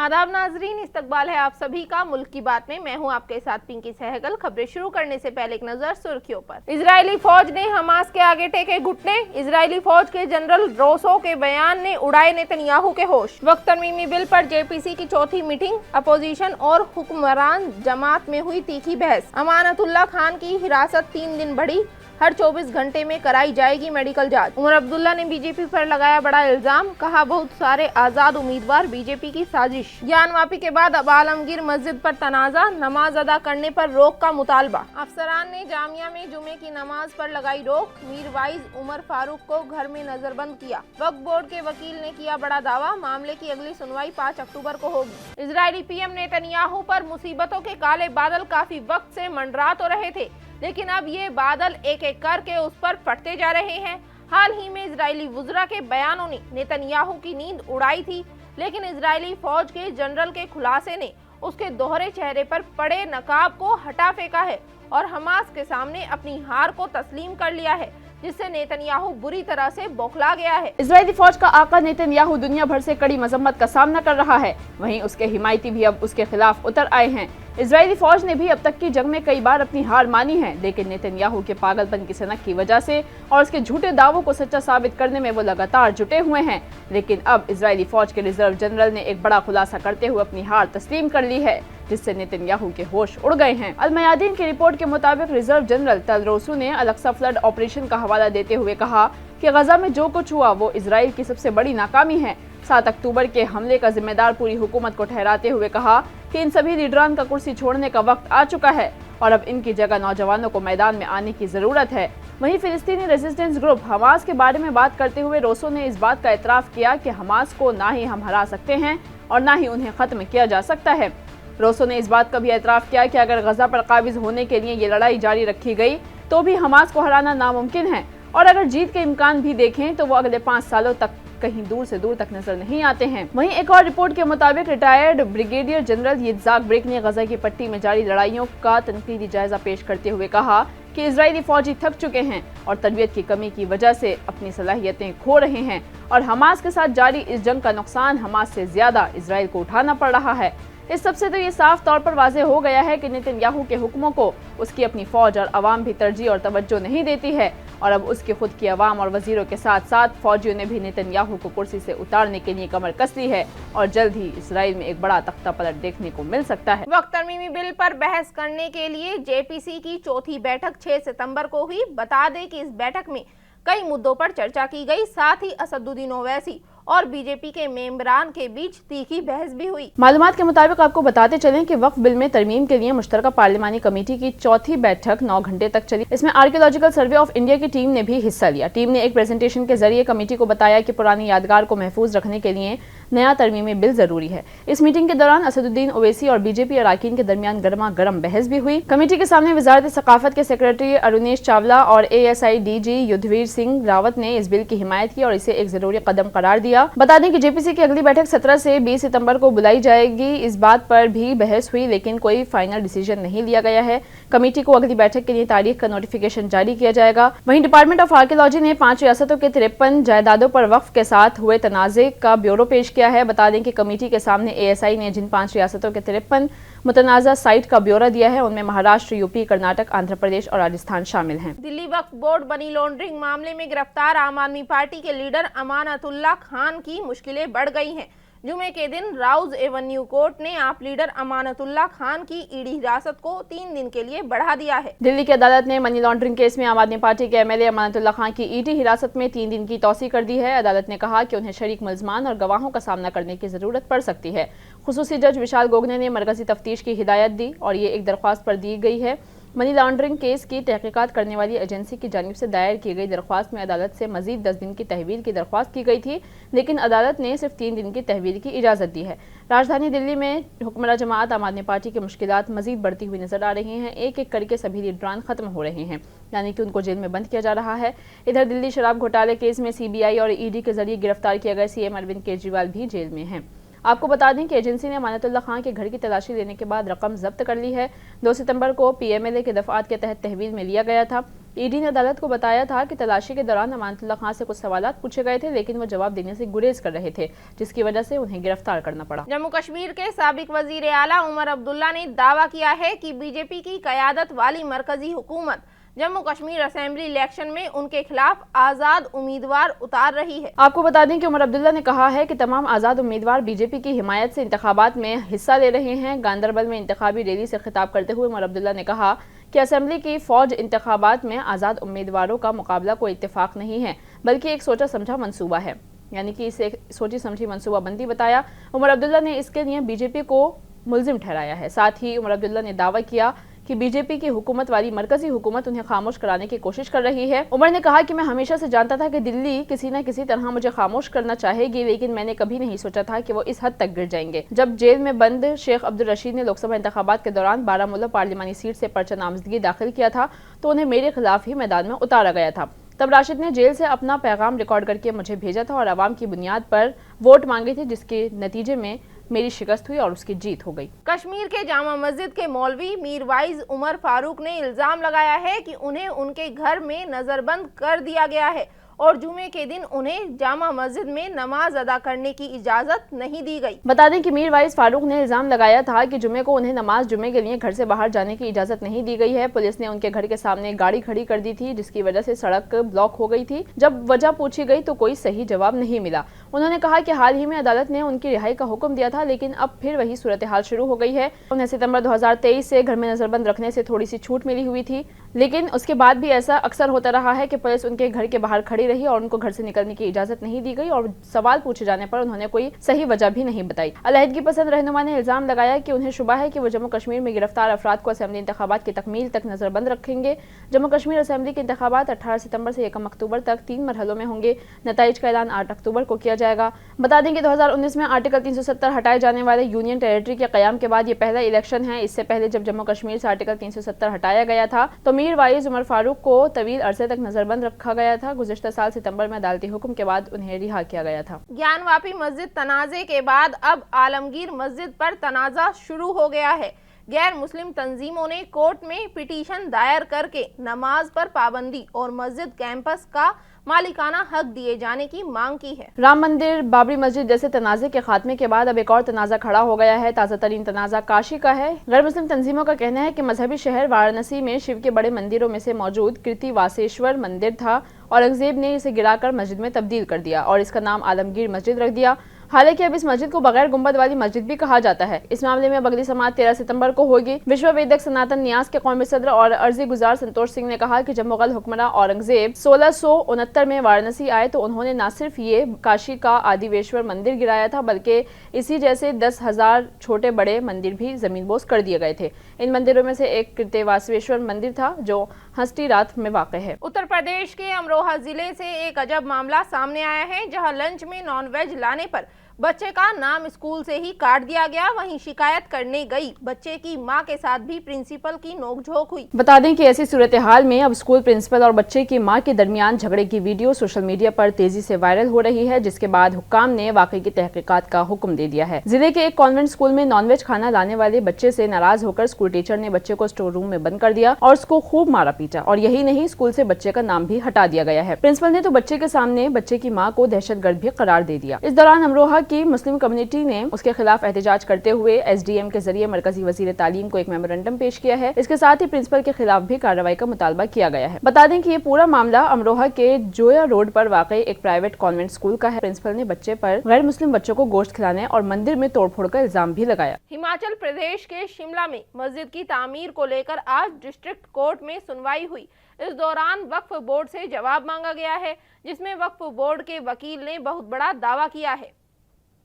आदाब नाजरीन, इस्तकबाल है आप सभी का मुल्क की बात में। मैं हूं आपके साथ पिंकी सहगल। खबरें शुरू करने से पहले एक नजर सुर्खियों पर। इजरायली फौज ने हमास के आगे टेके घुटने। इजरायली फौज के जनरल रोसो के बयान ने उड़ाए नेतन्याहू के होश। वक्त तरमीमी बिल पर जेपीसी की चौथी मीटिंग। अपोजिशन और हुक्मरान जमात में हुई तीखी बहस। अमानतुल्लाह खान की हिरासत 3 दिन बढ़ी। हर 24 घंटे में कराई जाएगी मेडिकल जांच। उमर अब्दुल्ला ने बीजेपी पर लगाया बड़ा इल्जाम। कहा बहुत सारे आजाद उम्मीदवार बीजेपी की साजिश। ज्ञान वापी के बाद अब आलमगीर मस्जिद पर तनाजा। नमाज अदा करने पर रोक का मुतालबा। अफसरान ने जामिया में जुमे की नमाज पर लगाई रोक। मीरवाइज उमर फारूक को घर में नजरबंद किया। वक्फ बोर्ड के वकील ने किया बड़ा दावा। मामले की अगली सुनवाई 5 अक्टूबर को होगी। इजरायली पीएम नेतन्याहू पर मुसीबतों के काले बादल काफी वक्त से मंडरा तो रहे थे, लेकिन अब ये बादल एक एक करके उस पर फटते जा रहे हैं। हाल ही में इजरायली वुज़रा के बयानों ने नेतन्याहू की नींद उड़ाई थी, लेकिन इजरायली फौज के जनरल के खुलासे ने उसके दोहरे चेहरे पर पड़े नकाब को हटा फेंका है और हमास के सामने अपनी हार को तस्लीम कर लिया है, जिससे नेतन्याहू बुरी तरह से बौखला गया है। इजरायली फौज का आका नेतन्याहू दुनिया भर से कड़ी मजम्मत का सामना कर रहा है। वहीं उसके हिमायती भी अब उसके खिलाफ उतर आए हैं। इजरायली फौज ने भी अब तक की जंग में कई बार अपनी हार मानी है, लेकिन नेतन्याहू के पागलपन की सनक की वजह से और उसके झूठे दावों को सच्चा साबित करने में वो लगातार जुटे हुए हैं। लेकिन अब इजरायली फौज के रिजर्व जनरल ने एक बड़ा खुलासा करते हुए अपनी हार तस्लीम कर ली है, जिससे नेतन्याहू के होश उड़ गए हैं। अल मयादीन की रिपोर्ट के मुताबिक रिजर्व जनरल तल रोसू ने अल-अक्सा फ्लड ऑपरेशन का हवाला देते हुए कहा कि गजा में जो कुछ हुआ वो इजराइल की सबसे बड़ी नाकामी है। 7 अक्टूबर के हमले का जिम्मेदार पूरी हुकूमत को ठहराते हुए कहा कि इन सभी लीडरान का कुर्सी छोड़ने का वक्त आ चुका है और अब इनकी जगह नौजवानों को मैदान में आने की जरूरत है। वहीं फिलिस्तीनी रेजिस्टेंस ग्रुप हमास के बारे में बात करते हुए रोसो ने इस बात का एतराफ किया कि हमास को ना ही हम हरा सकते हैं और ना ही उन्हें खत्म किया जा सकता है। रोसो ने इस बात का भी एतराफ किया कि अगर गजा पर काबिज होने के लिए ये लड़ाई जारी रखी गई तो भी हमास को हराना नामुमकिन है और अगर जीत के इम्कान भी देखें तो वो अगले 5 सालों तक कहीं दूर से दूर तक नजर नहीं आते हैं। वहीं एक और रिपोर्ट के मुताबिक रिटायर्ड ब्रिगेडियर जनरल यित्ज़हाक ब्रेक ने गजा की पट्टी में जारी लड़ाइयों का तनकीदी जायजा पेश करते हुए कहा कि इजरायली फौजी थक चुके हैं और तरबियत की कमी की वजह से अपनी सलाहियतें खो रहे हैं और हमास के साथ जारी इस जंग का नुकसान हमास से ज्यादा इजराइल को उठाना पड़ रहा है। इस सबसे तो ये साफ तौर पर वाज़ेह हो गया है कि नेतन्याहू के हुक्मों को उसकी अपनी फौज और अवाम भी तरजीह और तवज्जो नहीं देती है और अब उसकी खुद की अवाम और वजीरों के साथ साथ फौजियों ने भी नेतन्याहू को कुर्सी से उतारने के लिए कमर कस ली है और जल्द ही इसराइल में एक बड़ा तख्ता पलट देखने को मिल सकता है। वक्त तरमीमी बिल पर बहस करने के लिए जेपीसी की चौथी बैठक 6 सितंबर को हुई। बता दें कि इस बैठक में कई मुद्दों पर चर्चा की गई, साथ ही असदुद्दीन ओवैसी और बीजेपी के मेंबरान के बीच तीखी बहस भी हुई। मालूमात के मुताबिक आपको बताते चलें कि वक्फ बिल में तरमीम के लिए मुश्तरका पार्लिमानी कमेटी की चौथी बैठक 9 घंटे तक चली। इसमें आर्कियोलॉजिकल सर्वे ऑफ इंडिया की टीम ने भी हिस्सा लिया। टीम ने एक प्रेजेंटेशन के जरिए कमेटी को बताया कि पुरानी यादगार को महफूज रखने के लिए नया तरमीमी बिल जरूरी है। इस मीटिंग के दौरान असदुद्दीन ओवैसी और बीजेपी अरकान के दरमियान गर्मा गर्म बहस भी हुई। कमेटी के सामने वजारत सकाफत के सेक्रेटरी अरुणेश चावला और ASIDG युद्धवीर सिंह रावत ने इस बिल की हिमायत की और इसे एक जरूरी कदम करार दिया। बता दें कि जेपीसी की अगली बैठक 17 से 20 सितंबर को बुलाई जाएगी। इस बात पर भी बहस हुई, लेकिन कोई फाइनल डिसीजन नहीं लिया गया है। कमेटी को अगली बैठक के लिए तारीख का नोटिफिकेशन जारी किया जाएगा। वहीं डिपार्टमेंट ऑफ आर्कियोलॉजी ने 5 रियासतों के 53 जायदादों पर वक्फ के साथ हुए तनाज़े का ब्यूरो पेश किया है। बता दें कि कमेटी के सामने ASI ने जिन 5 रियासतों के 53 मुतनाज़ा साइट का ब्यौरा दिया है उनमें महाराष्ट्र, यूपी, कर्नाटक, आंध्र प्रदेश और राजस्थान शामिल हैं। Delhi Waqf board money laundering मामले में गिरफ्तार आम आदमी पार्टी के लीडर अमानतुल्लाह खान की मुश्किलें बढ़ गई हैं। जुमे के दिन राउज एवेन्यू कोर्ट ने आप लीडर अमानतुल्लाह खान की ईडी हिरासत को 3 दिन के लिए बढ़ा दिया है। दिल्ली की अदालत ने मनी लॉन्ड्रिंग केस में आम आदमी पार्टी के MLA अमानतुल्लाह खान की ईडी हिरासत में 3 दिन की तौसी कर दी है। अदालत ने कहा कि उन्हें शरीक मुल्ज़मान और गवाहों का सामना करने की जरूरत पड़ सकती है। खुसूसी जज विशाल गोगने ने मरकजी तफ्तीश की हिदायत दी और ये एक दरख्वास्त पर दी गई है। मनी लॉन्ड्रिंग केस की तहकीकात करने वाली एजेंसी की जानिब से दायर की गई दरख्वास्त में अदालत से मजीद 10 दिन की तहवील की दरख्वास्त की गई थी, लेकिन अदालत ने सिर्फ 3 दिन की तहवील की इजाज़त दी है। राजधानी दिल्ली में हुक्मरान जमात आम आदमी पार्टी की मुश्किलात मजीद बढ़ती हुई नजर आ रही हैं। एक एक करके सभी लीडरान खत्म हो रहे हैं, यानी कि उनको जेल में बंद किया जा रहा है। इधर दिल्ली शराब घोटाले केस में CBI और ED के जरिए गिरफ्तार किए गए CM अरविंद केजरीवाल भी जेल में हैं। آپ کو بتا دیں کہ ایجنسی نے امانت اللہ خان کے گھر کی تلاشی لینے کے بعد رقم ضبط کر لی ہے۔ 2 ستمبر کو PMLA کے دفعات کے تحت تحویل میں لیا گیا تھا۔ ED نے عدالت کو بتایا تھا کہ تلاشی کے دوران امانت اللہ خان سے کچھ سوالات پوچھے گئے تھے، لیکن وہ جواب دینے سے گریز کر رہے تھے، جس کی وجہ سے انہیں گرفتار کرنا پڑا۔ جموں کشمیر کے سابق وزیر اعلیٰ عمر عبداللہ نے دعویٰ کیا ہے کہ BJP کی قیادت والی مرکزی حکومت جموں کشمیر اسمبلی الیکشن میں ان کے خلاف آزاد امیدوار اتار رہی ہے۔ آپ کو بتا دیں کہ عمر عبداللہ نے کہا ہے کہ تمام آزاد امیدوار BJP کی حمایت سے انتخابات میں حصہ لے رہے ہیں۔ گاندربل میں انتخابی ریلی سے خطاب کرتے ہوئے عمر عبداللہ نے کہا کہ اسمبلی کی فوج انتخابات میں آزاد امیدواروں کا مقابلہ کوئی اتفاق نہیں ہے، بلکہ ایک سوچا سمجھا منصوبہ ہے، یعنی کہ اسے سوچی سمجھی منصوبہ بندی بتایا۔ عمر عبداللہ نے اس کے لیے BJP کو ملزم ٹھہرایا ہے۔ ساتھ ہی عمر عبداللہ نے دعویٰ کیا کہ BJP کی حکومت والی مرکزی حکومت انہیں خاموش کرانے کی کوشش کر رہی ہے۔ عمر نے کہا کہ میں ہمیشہ سے جانتا تھا کہ دلی کسی نہ کسی طرح مجھے خاموش کرنا چاہے گی، لیکن میں نے کبھی نہیں سوچا تھا کہ وہ اس حد تک گر جائیں گے۔ جب جیل میں بند شیخ عبدالرشید نے لوک سبھا انتخابات کے دوران بارہمولہ پارلیمانی سیٹ سے پرچہ نامزدگی داخل کیا تھا تو انہیں میرے خلاف ہی میدان میں اتارا گیا تھا۔ تب راشد نے جیل سے اپنا پیغام ریکارڈ کر کے مجھے بھیجا تھا اور عوام کی بنیاد پر ووٹ مانگے تھے، جس کے نتیجے میں میری شکست ہوئی اور اس کی جیت ہو گئی۔ کشمیر کے جامع مسجد کے مولوی میر وائز عمر فاروق نے الزام لگایا ہے کہ انہیں ان کے گھر میں نظر بند کر دیا گیا ہے اور جمعے کے دن انہیں جامع مسجد میں نماز ادا کرنے کی اجازت نہیں دی گئی۔ بتا دیں کہ میر وائز فاروق نے الزام لگایا تھا کہ جمعے کو انہیں نماز جمعے کے لیے گھر سے باہر جانے کی اجازت نہیں دی گئی ہے۔ پولیس نے ان کے گھر کے سامنے گاڑی کھڑی کر دی تھی، جس کی وجہ سے سڑک بلاک ہو گئی تھی۔ جب وجہ پوچھی گئی تو کوئی صحیح جواب نہیں ملا۔ انہوں نے کہا کہ حال ہی میں عدالت نے ان کی رہائی کا حکم دیا تھا، لیکن اب پھر وہی صورتحال شروع ہو گئی ہے۔ انہیں ستمبر 2023 سے گھر میں نظر بند رکھنے سے تھوڑی سی چھوٹ ملی ہوئی تھی، لیکن اس کے بعد بھی ایسا اکثر ہوتا رہا ہے کہ پولیس ان کے گھر کے باہر کھڑی رہی اور ان کو گھر سے نکلنے کی اجازت نہیں دی گئی، اور سوال پوچھے جانے پر انہوں نے کوئی صحیح وجہ بھی نہیں بتائی۔ علیحدگی پسند رہنما نے الزام لگایا کہ انہیں شبہ ہے کہ وہ جموں کشمیر میں گرفتار افراد کو اسمبلی انتخابات کی تکمیل تک نظر بند رکھیں گے۔ جموں کشمیر اسمبلی کے انتخابات 18 ستمبر سے 1 اکتوبر تک 3 مرحلوں میں ہوں گے۔ نتائج کا اعلان 8 اکتوبر کو کیا جائے گا۔ بتا دیں کہ 2019 میں آرٹیکل 370 ہٹائے جانے والے یونین ٹیریٹری کے قیام کے بعد یہ پہلا الیکشن ہے۔ اس سے پہلے جب جموں کشمیر سے آرٹیکل 370 ہٹایا گیا تھا تو میر وائز عمر فاروق کو طویل عرصے تک نظر بند رکھا گیا تھا۔ گزشتہ سال ستمبر میں عدالتی حکم کے بعد انہیں رہا کیا گیا تھا۔ گیان واپی مسجد تنازع کے بعد اب عالمگیر مسجد پر تنازع شروع ہو گیا ہے۔ غیر مسلم تنظیموں نے کورٹ میں پٹیشن دائر کر کے نماز پر پابندی اور مسجد کیمپس کا مالکانہ حق دیے جانے کی مانگ کی ہے۔ رام مندر، بابری مسجد جیسے تنازع کے خاتمے کے بعد اب ایک اور تنازع کھڑا ہو گیا ہے۔ تازہ ترین تنازع کاشی کا ہے۔ غیر مسلم تنظیموں کا کہنا ہے کہ مذہبی شہر وارانسی میں شیو کے بڑے مندروں میں سے موجود کرتی واسیشور مندر تھا، اورنگزیب نے اسے گرا کر مسجد میں تبدیل کر دیا اور اس کا نام عالمگیر مسجد رکھ دیا۔ حالانکہ اب اس مسجد کو بغیر گنبد والی مسجد بھی کہا جاتا ہے۔ اس معاملے میں اگلی سماعت 13 ستمبر کو ہوگی۔ وشو ویدک سناتن نیاز کے قومی صدر اور عرضی گزار سنتوش سنگھ نے کہا کہ جب مغل حکمراں اورنگزیب 1669 میں وارانسی آئے تو انہوں نے نہ صرف یہ کاشی کا آدیویشور مندر گرایا تھا، بلکہ اسی جیسے 10,000 چھوٹے بڑے مندر بھی زمین بوس کر دیے گئے تھے۔ ان مندروں میں سے ایک کرتے واسیشور مندر تھا جو ہستی رات میں واقع ہے۔ اتر پردیش کے امروہہ ضلع سے ایک عجب معاملہ سامنے آیا ہے، جہاں لنچ میں نان ویج لانے پر بچے کا نام اسکول سے ہی کاٹ دیا گیا۔ وہیں شکایت کرنے گئی بچے کی ماں کے ساتھ بھی پرنسپل کی نوک جھونک ہوئی۔ بتا دیں کہ ایسی صورتحال میں اب اسکول پرنسپل اور بچے کی ماں کے درمیان جھگڑے کی ویڈیو سوشل میڈیا پر تیزی سے وائرل ہو رہی ہے، جس کے بعد حکام نے واقعے کی تحقیقات کا حکم دے دیا ہے۔ ضلع کے ایک کانوینٹ اسکول میں نان ویج کھانا لانے والے بچے سے ناراض ہو کر اسکول ٹیچر نے بچے کو اسٹور روم میں بند کر دیا اور اس کو خوب مارا پیٹا، اور یہی نہیں، اسکول سے بچے کا نام بھی ہٹا دیا گیا ہے۔ پرنسپل نے تو بچے کے سامنے بچے کی ماں کو دہشت گرد بھی قرار دے دیا۔ اس دوران امروہہ کی مسلم کمیونٹی نے اس کے خلاف احتجاج کرتے ہوئے SDM کے ذریعے مرکزی وزیر تعلیم کو ایک میمورنڈم پیش کیا ہے۔ اس کے ساتھ ہی پرنسپل کے خلاف بھی کارروائی کا مطالبہ کیا گیا ہے۔ بتا دیں کہ یہ پورا معاملہ امروہہ کے جویا روڈ پر واقع ایک پرائیویٹ کانوینٹ اسکول کا ہے۔ پرنسپل نے بچے پر غیر مسلم بچوں کو گوشت کھلانے اور مندر میں توڑ پھوڑ کا الزام بھی لگایا۔ ہماچل پردیش کے شملہ میں مسجد کی تعمیر کو لے کر آج ڈسٹرکٹ کورٹ میں سنوائی ہوئی۔ اس دوران وقف بورڈ سے جواب مانگا گیا ہے، جس میں وقف بورڈ کے وکیل نے بہت بڑا دعویٰ کیا ہے۔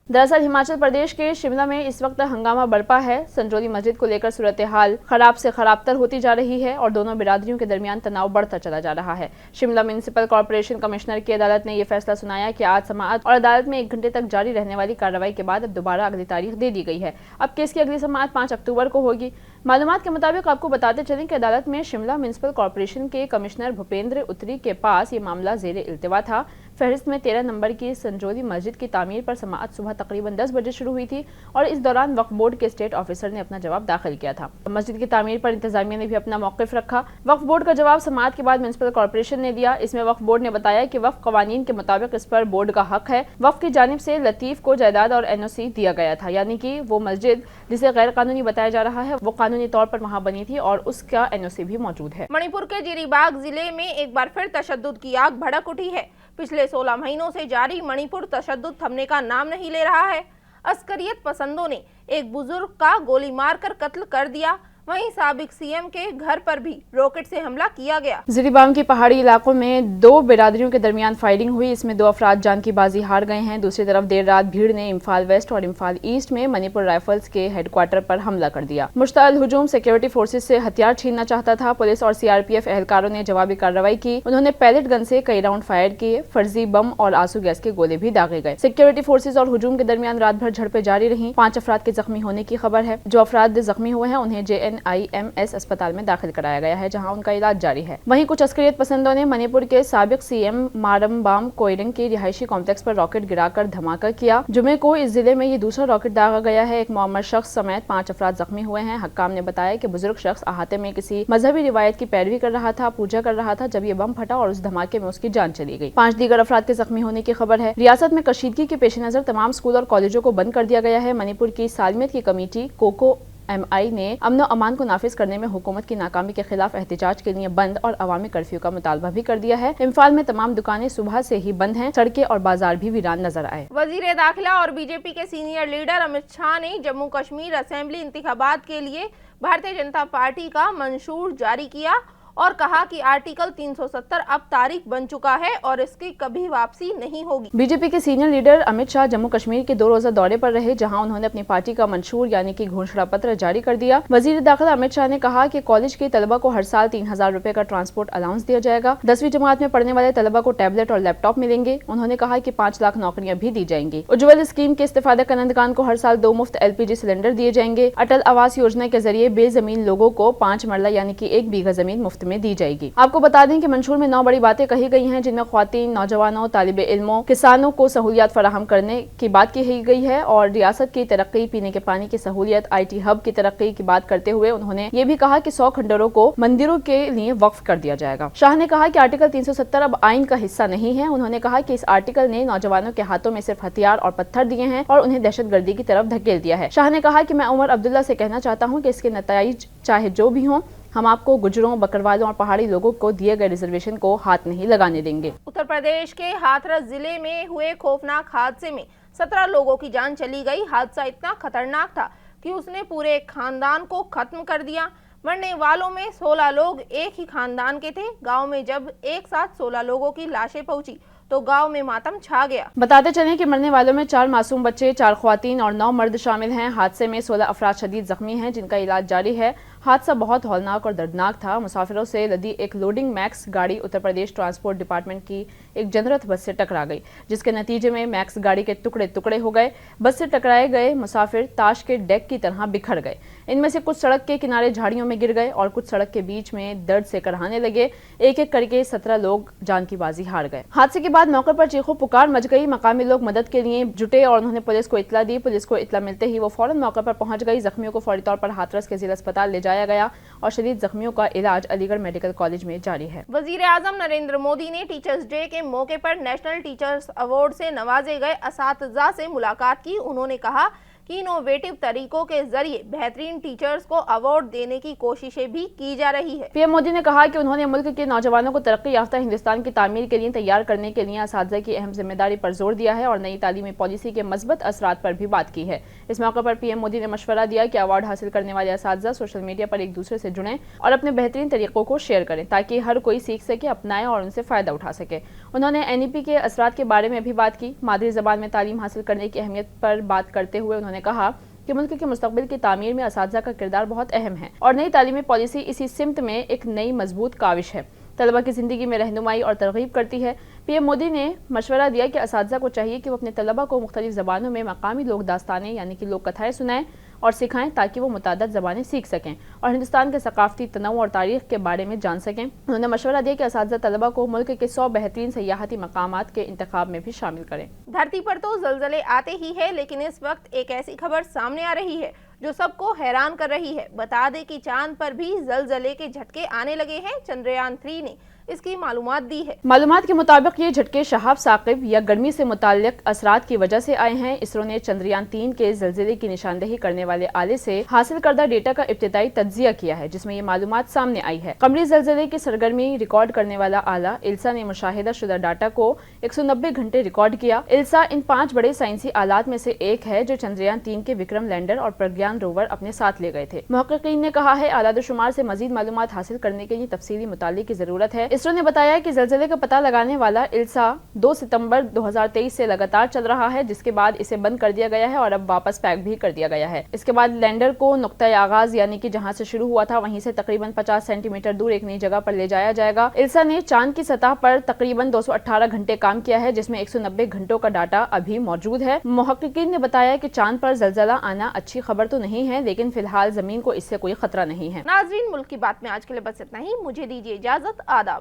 دراصل ہماچل پردیش کے شملہ میں اس وقت ہنگامہ برپا ہے۔ سنجولی مسجد کو لے کر صورتحال خراب سے خراب تر ہوتی جا رہی ہے اور دونوں برادریوں کے درمیان تناؤ بڑھتا چلا جا رہا ہے۔ شملہ میونسپل کارپوریشن کمشنر کی عدالت نے یہ فیصلہ سنایا کہ آج سماعت اور عدالت میں 1 گھنٹے تک جاری رہنے والی کارروائی کے بعد اب دوبارہ اگلی تاریخ دے دی گئی ہے۔ اب کیس کی اگلی سماعت 5 اکتوبر کو ہوگی۔ معلومات کے مطابق آپ کو بتاتے چلیں کہ عدالت میں شملہ میونسپل کارپوریشن کے کمشنر بھوپیندر اتری کے پاس یہ معاملہ زیر التوا تھا۔ फहरिस्त में 13 नंबर की संजोली मस्जिद की तामीर पर समाअत सुबह तकरीबन 10 बजे शुरू हुई थी और इस दौरान वक्फ बोर्ड के स्टेट ऑफिसर ने अपना जवाब दाखिल किया था। मस्जिद की तामीर पर इंतजामिया ने भी अपना मौक़िफ़ रखा। वक्फ बोर्ड का जवाब समाअत के बाद म्युनिसिपल कॉर्पोरेशन ने दिया। इसमें वक्फ बोर्ड ने बताया कि वक्फ कवानीन के मुताबिक इस पर बोर्ड का हक है। वक्फ की जानिब से लतीफ़ को जायदाद और NOC दिया गया था, यानी कि वो मस्जिद जिसे गैर कानूनी बताया जा रहा है वो कानूनी तौर पर वहाँ बनी थी और उसका NOC भी मौजूद है। मणिपुर के जिरीबाग जिले में एक बार फिर तशद्दुद की आग भड़क उठी है। पिछले 16 महीनों से जारी मणिपुर तशद्दुद थमने का नाम नहीं ले रहा है। अस्करियत पसंदों ने एक बुजुर्ग का गोली मारकर कत्ल कर दिया। वहीं साबिक CM के घर पर भी रॉकेट से हमला किया गया। जिरीबाम की पहाड़ी इलाकों में 2 बिरादरियों के दरमियान फायरिंग हुई। इसमें 2 अफराद जान की बाजी हार गए हैं। दूसरी तरफ देर रात भीड़ ने इम्फाल वेस्ट और इम्फाल ईस्ट में मणिपुर राइफल्स के हेडक्वार्टर पर हमला कर दिया। मुश्तअल हुजूम सिक्योरिटी फोर्सेस से हथियार छीनना चाहता था। पुलिस और CRPF एहलकारों ने जवाबी कार्रवाई की। उन्होंने पैलेट गन से कई राउंड फायर किए। फर्जी बम और आंसू गैस के गोले भी दागे गए। सिक्योरिटी फोर्सेस और हुजूम के दरमियान रात भर झड़पें जारी रहीं। 5 अफराद के जख्मी होने की खबर है। जो अफराद जख्मी हुए हैं उन्हें JNIMS अस्पताल में दाखिल कराया गया है, जहां उनका इलाज जारी है। वहीं कुछ अस्करियत पसंदों ने मणिपुर के साबिक CM मारमबाम कोइरंग के रिहायशी कॉम्प्लेक्स पर रॉकेट गिराकर धमाका किया। जुमे को इस जिले में ये दूसरा रॉकेट दागा गया है। एक मुअम्मर शख्स समेत 5 अफराद जख्मी हुए हैं। हक्काम ने बताया कि बुजुर्ग शख्स अहाते में किसी मजहबी रिवायत की पैरवी कर रहा था, पूजा कर रहा था, जब ये बम फटा और उस धमाके में उसकी जान चली गई। 5 दीगर अफराद के जख्मी होने की खबर है। रियासत में कशीदगी के पेश नजर तमाम स्कूल और कॉलेजों को बंद कर दिया गया है। मणिपुर की सालमियत की कमेटी कोको MI ने अमन अमान को नाफिज करने में हुकूमत की नाकामी के खिलाफ एहतजाज के लिए बंद और अवामी कर्फ्यू का मुतालबा भी कर दिया है। इम्फाल में तमाम दुकानें सुबह से ही बंद हैं। सड़कें और बाजार भी वीरान नजर आए। वजीर दाखिला और BJP के सीनियर लीडर अमित शाह ने जम्मू कश्मीर असेंबली इंतखाबात के लिए भारतीय जनता पार्टी का मंशूर जारी किया और कहा कि आर्टिकल 370 अब तारीख बन चुका है और इसकी कभी वापसी नहीं होगी। BJP के सीनियर लीडर अमित शाह जम्मू कश्मीर के 2 रोजा दौरे पर रहे, जहां उन्होंने अपनी पार्टी का मंशूर यानी कि घोषणा पत्र जारी कर दिया। वजीर दाखिला अमित शाह ने कहा कि कॉलेज के तलबा को हर साल 3000 रुपए का ट्रांसपोर्ट अलाउंस दिया जाएगा। 10वीं जमात में पढ़ने वाले तलबा को टैबलेट और लैपटॉप मिलेंगे। उन्होंने कहा कि 5 लाख नौकरियां भी दी जाएंगी। उज्ज्वल स्कीम के इस्तेफादा करंदगान को हर साल 2 मुफ्त LPG सिलेंडर दिए जाएंगे। अटल आवास योजना के जरिए बेजमीन लोगों को 5 मरला यानी कि 1 बीघा जमीन मुफ्त में दी जाएगी। आपको बता दें कि मंशूर में 9 बड़ी बातें कही गई हैं, जिनमें ख्वातीन, नौजवानों, तालिबे इल्मों, किसानों को सहूलियात फराहम करने की बात कही गई है और रियासत की तरक्की, पीने के पानी की सहूलियत, IT हब की तरक्की की बात करते हुए उन्होंने ये भी कहा कि 100 खंडरों को मंदिरों के लिए वक्फ कर दिया जाएगा। शाह ने कहा कि आर्टिकल 370 अब आइन का हिस्सा नहीं है। उन्होंने कहा कि इस आर्टिकल ने नौजवानों के हाथों में सिर्फ हथियार और पत्थर दिए हैं और उन्हें दहशतगर्दी की तरफ धकेल दिया है। शाह ने कहा कि मैं उमर अब्दुल्ला से कहना चाहता हूँ कि इसके नताइज चाहे जो भी हों, हम आपको गुजरों, बकरवालों और पहाड़ी लोगों को दिए गए रिजर्वेशन को हाथ नहीं लगाने देंगे। उत्तर प्रदेश के हाथरस जिले में हुए खौफनाक हादसे में 17 लोगों की जान चली गई। हादसा इतना खतरनाक था कि उसने पूरे खानदान को खत्म कर दिया। मरने वालों में 16 लोग एक ही खानदान के थे। गांव में जब एक साथ 16 लोगों की लाशें पहुंची तो गांव में मातम छा गया। बताते चलें कि मरने वालों में 4 मासूम बच्चे, 4 ख्वातीन और 9 मर्द शामिल हैं। हादसे में 16 अफराद शदीद जख्मी हैं, जिनका इलाज जारी है। हादसा बहुत हौलनाक और दर्दनाक था। मुसाफिरों से लदी एक लोडिंग मैक्स गाड़ी उत्तर प्रदेश ट्रांसपोर्ट डिपार्टमेंट की एक जनरत बस से टकरा गई, जिसके नतीजे में मैक्स गाड़ी के टुकड़े टुकड़े हो गए। बस से टकराए गए मुसाफिर ताश के डेक की तरह बिखर गए। इनमें से कुछ सड़क के किनारे झाड़ियों में गिर गए और कुछ सड़क के बीच में दर्द से करहाने लगे। एक एक करके 17 लोग जान की बाजी हार गए। हादसे के बाद मौके पर चीखों पुकार मच गई। मकामी लोग मदद के लिए जुटे और उन्होंने पुलिस को इत्तला दी। पुलिस को इत्तला मिलते ही वो फौरन मौके पर पहुंच गई। जख्मियों को फौरी तौर पर हाथरस के जिला अस्पताल ले जाया गया और शदीद जख्मियों का इलाज अलीगढ़ मेडिकल कॉलेज में जारी है। वजीर आजम नरेंद्र मोदी ने टीचर्स डे के मौके पर नेशनल टीचर्स अवार्ड से नवाजे गए असातिज़ा से मुलाकात की। उन्होंने कहा कि इनोवेटिव तरीकों के जरिए बेहतरीन टीचर्स को अवार्ड देने की कोशिशें भी की जा रही है। PM मोदी ने कहा कि उन्होंने मुल्क के नौजवानों को तरक्की याफ्ता हिंदुस्तान की तामीर के लिए तैयार करने के लिए असातिज़ा की अहम जिम्मेदारी पर जोर दिया है और नई तालीमी पॉलिसी के मस्बत असरात पर भी बात की है। इस मौके पर PM मोदी ने मशवरा दिया कि अवार्ड हासिल करने वाले असातिज़ा सोशल मीडिया पर एक दूसरे से जुड़ें और अपने बेहतरीन तरीकों को शेयर करें, ताकि हर कोई सीख सके, अपनाए और उनसे फ़ायदा उठा सके। उन्होंने NEP के असरात के बारे में भी बात की। मादरी ज़बान में तालीम हासिल करने की अहमियत पर बात करते हुए उन्होंने कहा कि मुल्क के मुस्तकबिल की तामीर में असातिज़ा का किरदार बहुत अहम है और नई तालीमी पॉलिसी इसी सिमत में एक नई मजबूत काविश है, तलबा की ज़िंदगी में रहनुमाई और तरगीब करती है। PM मोदी ने मशवरा दिया कि असातिज़ा को चाहिए कि वो अपने तलबा को मुख्तलिफ ज़बानों में मकामी लोक दास्तानें यानी कि लोक कथाएँ सुनाएं, और सिखाएं ताकि वो मुतादद ज़बानें सीख सकें और हिंदुस्तान के सकाफती तनव्वुर और तारीख के बारे में जान सकें। उन्होंने मशवरा दिया कि असातिज़ा तलबा को मुल्क के 100 बेहतरीन सयाहती मकामात के इंतखाब में भी शामिल करें। धरती पर तो ज़लज़ले आते ही है, लेकिन इस वक्त एक ऐसी खबर सामने आ रही है जो सबको हैरान कर रही है। बता दें कि चांद पर भी ज़लज़ले के झटके आने लगे हैं। चंद्रयान 3 ने इसकी मालूमात दी है। मालूमात के मुताबिक ये झटके शहाब साकिब या गर्मी से मुताल्लिक असरात की वजह से आए हैं। इसरो ने चंद्रयान 3 के ज़लज़ले की निशानदेही करने वाले आले से हासिल करदा डेटा का इब्तिदाई तज्जिया किया है, जिसमें ये मालूमात सामने आई है। कमरी ज़लज़ले की सरगर्मी रिकॉर्ड करने वाला आला इल्सा ने मुशाहिदा शुदा डाटा को 190 घंटे रिकॉर्ड किया। इल्सा इन 5 बड़े साइंसी आलात में से एक है जो चंद्रयान 3 के विक्रम लैंडर और प्रज्ञान रोवर अपने साथ ले गए थे। मुहक्किकीन ने कहा है आलादुशुमार से मजीद मालूमात हासिल करने के लिए तफसीली मुताले की जरूरत है। इसरो ने बताया कि ज़लज़ले का पता लगाने वाला इल्सा 2 सितंबर 2023 से लगातार चल रहा है, जिसके बाद इसे बंद कर दिया गया है और अब वापस पैक भी कर दिया गया है। इसके बाद लैंडर को नुक्ता आगाज यानी कि जहां से शुरू हुआ था वहीं से तकरीबन 50 सेंटीमीटर दूर एक नई जगह पर ले जाया जाएगा। इल्सा ने चांद की सतह पर तकरीबन 218 घंटे काम किया है, जिसमें 190 घंटों का डाटा अभी मौजूद है। मुहक्किकीन ने बताया कि चांद पर ज़लज़ला आना अच्छी खबर तो नहीं है, लेकिन फिलहाल जमीन को इससे कोई खतरा नहीं है। नाज़रीन, मुल्क की बात में आज के लिए बस इतना ही। मुझे दीजिए इजाजत। आदाब।